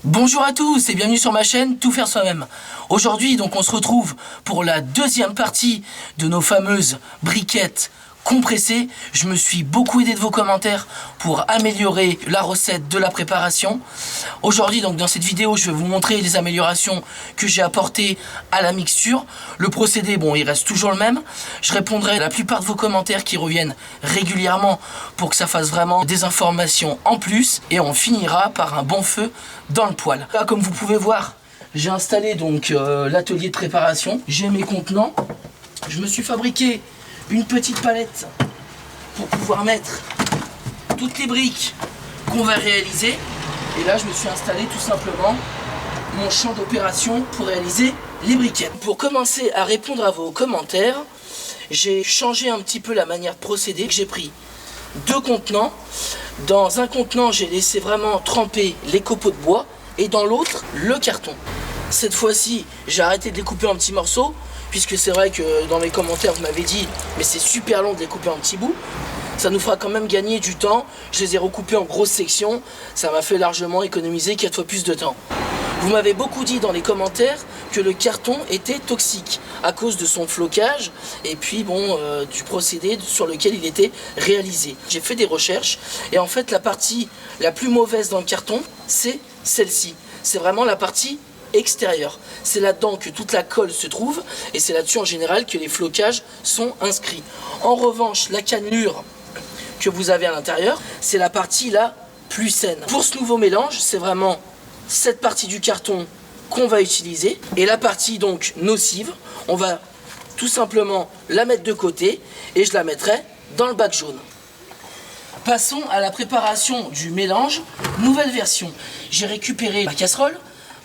Bonjour à tous et bienvenue sur ma chaîne Tout faire soi-même. Aujourd'hui donc on se retrouve pour la deuxième partie de nos fameuses briquettes compressées. Je me suis beaucoup aidé de vos commentaires pour améliorer la recette de la préparation. Aujourd'hui donc dans cette vidéo je vais vous montrer les améliorations que j'ai apportées à la mixture. Le procédé bon il reste toujours le même. Je répondrai à la plupart de vos commentaires qui reviennent régulièrement pour que ça fasse vraiment des informations en plus. Et on finira par un bon feu dans le poêle. Là comme vous pouvez voir j'ai installé donc l'atelier de préparation. J'ai mes contenants. Je me suis fabriqué une petite palette pour pouvoir mettre toutes les briques qu'on va réaliser. Et là je me suis installé tout simplement mon champ d'opération pour réaliser les briquettes. Pour commencer à répondre à vos commentaires, j'ai changé un petit peu la manière de procéder. J'ai pris deux contenants. Dans un contenant j'ai laissé vraiment tremper les copeaux de bois et dans l'autre le carton. Cette fois-ci j'ai arrêté de les couper en petits morceaux, puisque c'est vrai que dans mes commentaires vous m'avez dit mais c'est super long de les couper en petits bouts. Ça nous fera quand même gagner du temps. Je les ai recoupés en grosses sections. Ça m'a fait largement économiser 4 fois plus de temps. Vous m'avez beaucoup dit dans les commentaires que le carton était toxique à cause de son flocage et puis bon du procédé sur lequel il était réalisé. J'ai fait des recherches et en fait la partie la plus mauvaise dans le carton c'est celle-ci. C'est vraiment la partie extérieur. C'est là-dedans que toute la colle se trouve et c'est là-dessus en général que les flocages sont inscrits. En revanche, la cannelure que vous avez à l'intérieur, c'est la partie la plus saine. Pour ce nouveau mélange, c'est vraiment cette partie du carton qu'on va utiliser et la partie donc nocive, on va tout simplement la mettre de côté et je la mettrai dans le bac jaune. Passons à la préparation du mélange, nouvelle version. J'ai récupéré ma casserole,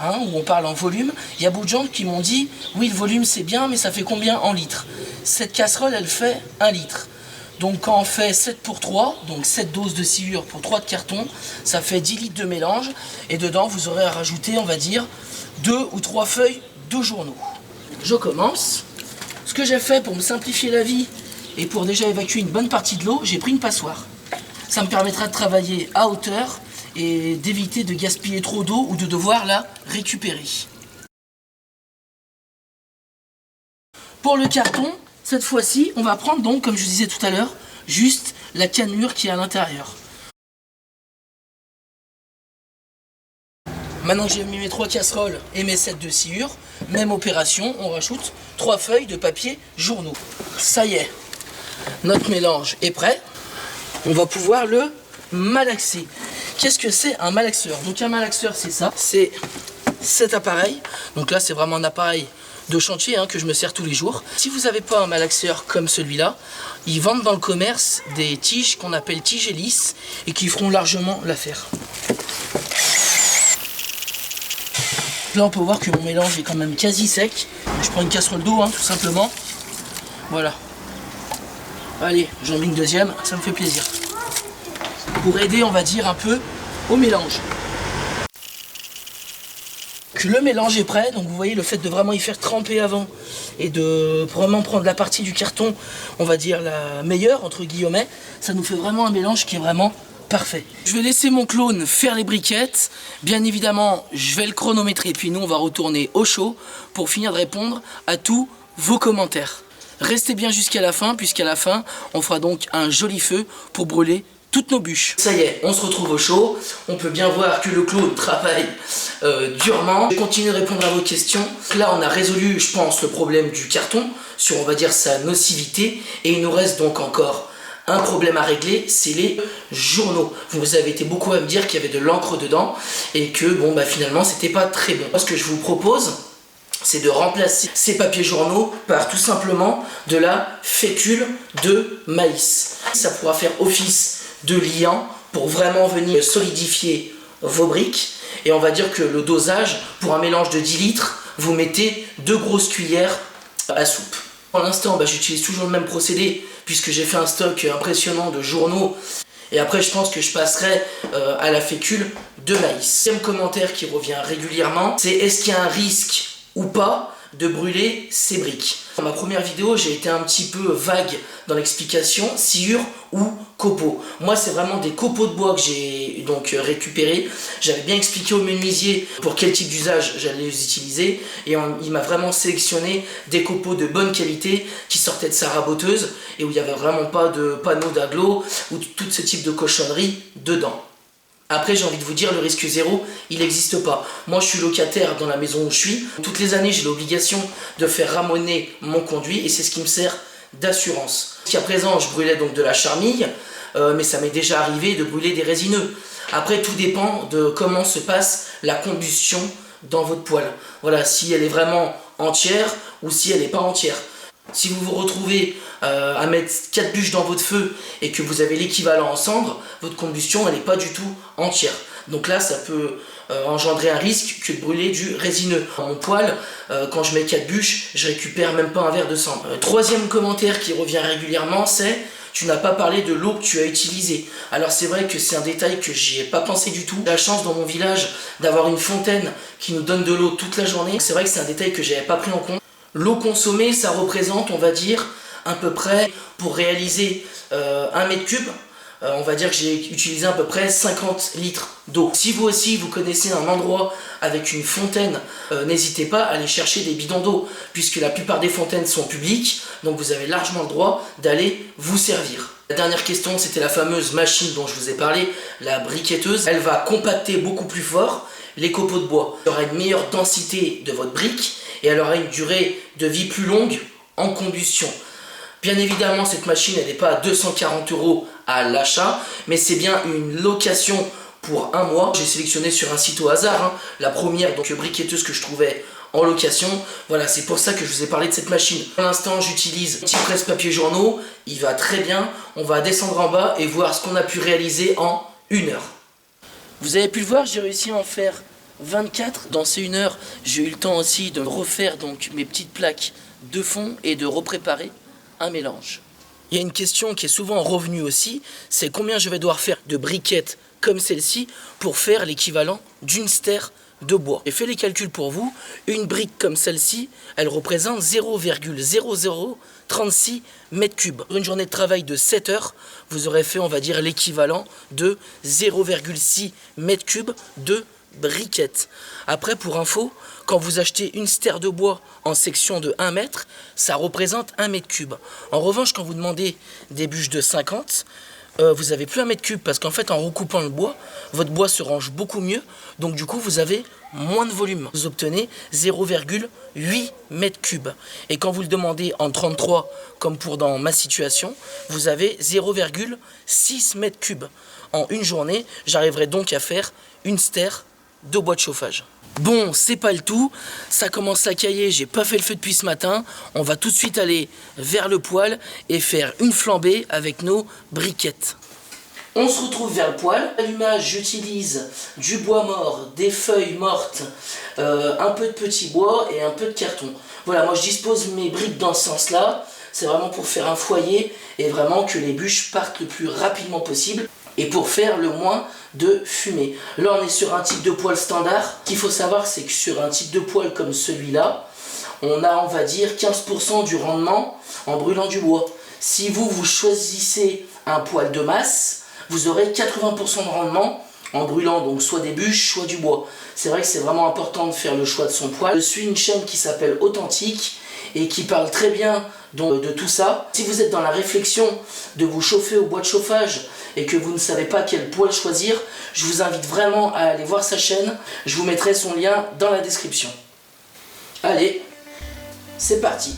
où on parle en volume. Il y a beaucoup de gens qui m'ont dit oui le volume c'est bien mais ça fait combien en litres? Cette casserole elle fait 1 litre. Donc quand on fait 7 pour 3, donc 7 doses de sciure pour 3 de carton, ça fait 10 litres de mélange et dedans vous aurez à rajouter on va dire 2 ou 3 feuilles de journaux. Je commence. Ce que j'ai fait pour me simplifier la vie et pour déjà évacuer une bonne partie de l'eau, j'ai pris une passoire. Ça me permettra de travailler à hauteur et d'éviter de gaspiller trop d'eau ou de devoir la récupérer. Pour le carton, cette fois-ci, on va prendre donc, comme je disais tout à l'heure, juste la cannelure qui est à l'intérieur. Maintenant que j'ai mis mes 3 casseroles et mes 7 de sciure, même opération, on rajoute 3 feuilles de papier journaux. Ça y est, notre mélange est prêt. On va pouvoir le malaxer. Qu'est-ce que c'est un malaxeur? Donc un malaxeur c'est ça, c'est cet appareil. Donc là c'est vraiment un appareil de chantier que je me sers tous les jours. Si vous n'avez pas un malaxeur comme celui-là, ils vendent dans le commerce des tiges qu'on appelle tiges lisses et qui feront largement l'affaire. Là on peut voir que mon mélange est quand même quasi sec. Je prends une casserole d'eau tout simplement. Voilà. Allez, j'en mets une deuxième, ça me fait plaisir. Pour aider, on va dire, un peu au mélange. Que le mélange est prêt, donc vous voyez le fait de vraiment y faire tremper avant et de vraiment prendre la partie du carton, on va dire la meilleure, entre guillemets, ça nous fait vraiment un mélange qui est vraiment parfait. Je vais laisser mon clone faire les briquettes. Bien évidemment, je vais le chronométrer, puis nous, on va retourner au chaud pour finir de répondre à tous vos commentaires. Restez bien jusqu'à la fin, puisqu'à la fin, on fera donc un joli feu pour brûler toutes nos bûches. Ça y est, on se retrouve au chaud. On peut bien voir que le clone travaille durement. Je vais continuer de répondre à vos questions. Là, on a résolu, je pense, le problème du carton sur, on va dire, sa nocivité. Et il nous reste donc encore un problème à régler, c'est les journaux. Vous avez été beaucoup à me dire qu'il y avait de l'encre dedans et que, bon, finalement, c'était pas très bon. Ce que je vous propose, c'est de remplacer ces papiers journaux par tout simplement de la fécule de maïs. Ça pourra faire office de liant pour vraiment venir solidifier vos briques. Et on va dire que le dosage, pour un mélange de 10 litres, vous mettez 2 grosses cuillères à soupe. Pour l'instant, j'utilise toujours le même procédé puisque j'ai fait un stock impressionnant de journaux. Et après, je pense que je passerai à la fécule de maïs. Deuxième commentaire qui revient régulièrement, c'est est-ce qu'il y a un risque ou pas de brûler ces briques. Dans ma première vidéo, j'ai été un petit peu vague dans l'explication, sciure ou copeaux. Moi, c'est vraiment des copeaux de bois que j'ai donc récupérés. J'avais bien expliqué au menuisier pour quel type d'usage j'allais les utiliser et il m'a vraiment sélectionné des copeaux de bonne qualité qui sortaient de sa raboteuse et où il n'y avait vraiment pas de panneaux d'agglo ou tout ce type de cochonnerie dedans. Après, j'ai envie de vous dire, le risque zéro, il n'existe pas. Moi, je suis locataire dans la maison où je suis. Toutes les années, j'ai l'obligation de faire ramoner mon conduit et c'est ce qui me sert d'assurance. Jusqu'à présent, je brûlais donc de la charmille, mais ça m'est déjà arrivé de brûler des résineux. Après, tout dépend de comment se passe la combustion dans votre poêle. Voilà, si elle est vraiment entière ou si elle n'est pas entière. Si vous vous retrouvez à mettre 4 bûches dans votre feu et que vous avez l'équivalent en cendres, votre combustion elle n'est pas du tout entière. Donc là ça peut engendrer un risque que de brûler du résineux. Dans mon poêle, quand je mets 4 bûches, je récupère même pas un verre de cendre. Troisième commentaire qui revient régulièrement, c'est « tu n'as pas parlé de l'eau que tu as utilisée ». Alors c'est vrai que c'est un détail que j'y ai pas pensé du tout. J'ai la chance dans mon village d'avoir une fontaine qui nous donne de l'eau toute la journée. C'est vrai que c'est un détail que j'avais pas pris en compte. L'eau consommée, ça représente, on va dire, à peu près, pour réaliser 1 mètre cube, on va dire que j'ai utilisé à peu près 50 litres d'eau. Si vous aussi, vous connaissez un endroit avec une fontaine, n'hésitez pas à aller chercher des bidons d'eau, puisque la plupart des fontaines sont publiques, donc vous avez largement le droit d'aller vous servir. La dernière question, c'était la fameuse machine dont je vous ai parlé, la briquetteuse. Elle va compacter beaucoup plus fort les copeaux de bois. Il y aura une meilleure densité de votre brique, et elle aura une durée de vie plus longue en combustion. Bien évidemment, cette machine, elle n'est pas à 240 € à l'achat, mais c'est bien une location pour 1 mois. J'ai sélectionné sur un site au hasard, la première donc briquetteuse que je trouvais en location. Voilà, c'est pour ça que je vous ai parlé de cette machine. Pour l'instant, j'utilise un petit presse-papier journaux, il va très bien. On va descendre en bas et voir ce qu'on a pu réaliser en 1 heure. Vous avez pu le voir, j'ai réussi à en faire 24 dans ces 1 heure. J'ai eu le temps aussi de refaire donc mes petites plaques de fond et de repréparer un mélange. Il y a une question qui est souvent revenue aussi, c'est combien je vais devoir faire de briquettes comme celle-ci pour faire l'équivalent d'une stère de bois. J'ai fait les calculs pour vous, une brique comme celle-ci, elle représente 0,0036 mètres cubes. Une journée de travail de 7 heures, vous aurez fait, on va dire, l'équivalent de 0,6 mètres cubes de briquettes. Après, pour info, quand vous achetez une stère de bois en section de 1 mètre, ça représente 1 mètre cube. En revanche, quand vous demandez des bûches de 50, vous n'avez plus 1 mètre cube parce qu'en fait, en recoupant le bois, votre bois se range beaucoup mieux. Donc du coup, vous avez moins de volume. Vous obtenez 0,8 mètres cubes. Et quand vous le demandez en 33, comme pour dans ma situation, vous avez 0,6 mètres cubes. En une journée, j'arriverai donc à faire une stère de bois de chauffage. Bon, c'est pas le tout, ça commence à cailler, j'ai pas fait le feu depuis ce matin. On va tout de suite aller vers le poêle et faire une flambée avec nos briquettes. On se retrouve vers le poêle. Allumage, j'utilise du bois mort, des feuilles mortes, un peu de petit bois et un peu de carton. Voilà, moi je dispose mes briques dans ce sens-là. C'est vraiment pour faire un foyer et vraiment que les bûches partent le plus rapidement possible. Et pour faire le moins de fumée. Là on est sur un type de poêle standard. Ce qu'il faut savoir c'est que sur un type de poêle comme celui-là, on a on va dire 15% du rendement en brûlant du bois. Si vous choisissez un poêle de masse, vous aurez 80% de rendement en brûlant donc soit des bûches, soit du bois. C'est vrai que c'est vraiment important de faire le choix de son poêle. Je suis une chaîne qui s'appelle Authentique et qui parle très bien donc, de tout ça. Si vous êtes dans la réflexion de vous chauffer au bois de chauffage et que vous ne savez pas quel poêle choisir, je vous invite vraiment à aller voir sa chaîne. Je vous mettrai son lien dans la description. Allez, c'est parti.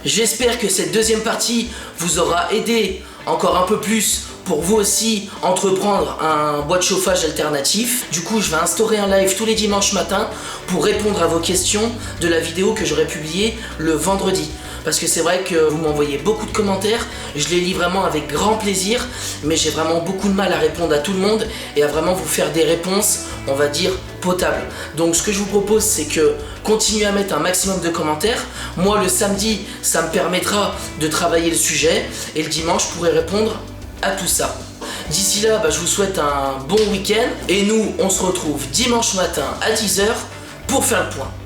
J'espère que cette deuxième partie vous aura aidé encore un peu plus pour vous aussi entreprendre un bois de chauffage alternatif. Du coup, je vais instaurer un live tous les dimanches matins pour répondre à vos questions de la vidéo que j'aurai publiée le vendredi. parce que c'est vrai que vous m'envoyez beaucoup de commentaires, je les lis vraiment avec grand plaisir, mais j'ai vraiment beaucoup de mal à répondre à tout le monde et à vraiment vous faire des réponses, on va dire, potables. Donc ce que je vous propose, c'est que continuez à mettre un maximum de commentaires. Moi, le samedi, ça me permettra de travailler le sujet et le dimanche, je pourrai répondre à tout ça. D'ici là, je vous souhaite un bon week-end et nous, on se retrouve dimanche matin à 10 h pour faire le point.